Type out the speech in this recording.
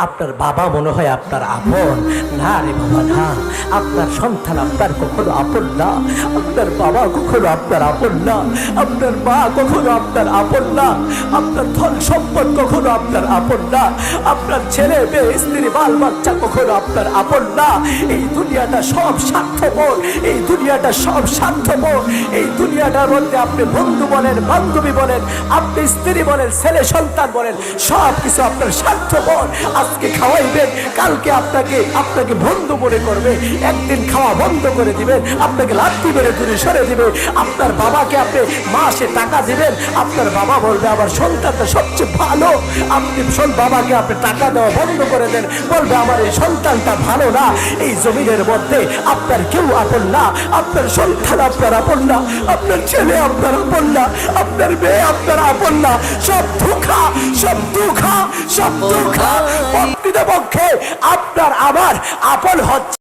আপনার বাবা মনে হয় আপনার আপন না রে বাবা, না। আপনার সন্তান আপনার কখনো আপন না, আপনার বাবা কখনো আপনার আপন না, আপনার মা কখনো আপনার আপন না, আপনার ধন সম্পদ কখনো আপনার আপন না, আপনার ছেলে মেয়ে স্ত্রী বাল বাচ্চা কখনো আপনার আপন না। এই দুনিয়াটা সব স্বার্থপর, এই দুনিয়াটা সব স্বার্থপর। এই দুনিয়াটার মধ্যে আপনি বন্ধু বলেন, বান্ধবী বলেন, আপনি স্ত্রী বলেন, ছেলে সন্তান বলেন, সব কিছু আপনার স্বার্থপর। আজকে খাওয়াইবেন, কালকে আপনাকে বন্ধু মনে করবে, একদিন খাওয়া বন্ধ করে দিবেন, আপনাকে লাথি মেরে দূরে সরে দিবে। আপনার বাবাকে আপনি মাসে টাকা দিবেন, আপনার বাবা বলবে আমার সন্তানটা সবচেয়ে ভালো। আপনি বাবাকে আপনি টাকা দেওয়া বন্ধ করে দেন, বলবে আমার এই সন্তানটা ভালো না। এই জমিনের মধ্যে আপনার কেউ আপন না, আপনার সন্তান আপনার আপন না, আপনার ছেলে আপনার আপন না, আপনার মেয়ে আপনার আপন না। সব ধোঁকা, সব ধোঁকা, সব ধোঁকা। প্রকৃতপক্ষে আপনার আমার আপন হচ্ছে